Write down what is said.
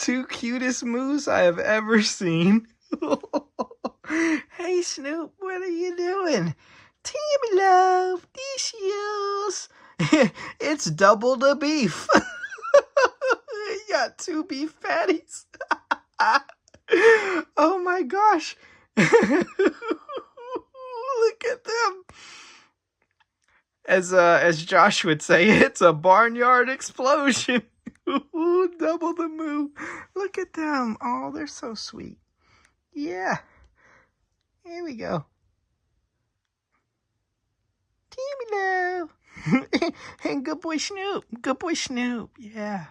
two cutest moos I have ever seen. Hey, Snoop, what are you doing? Timmy love, dishes. It's double the beef. You got two beef patties. Oh my gosh. Look at them. As Josh would say, it's a barnyard explosion. Double the moo. Look at them. Oh, they're so sweet. Yeah. Here we go. Timmy love. And good boy Snoop. Good boy Snoop. Yeah.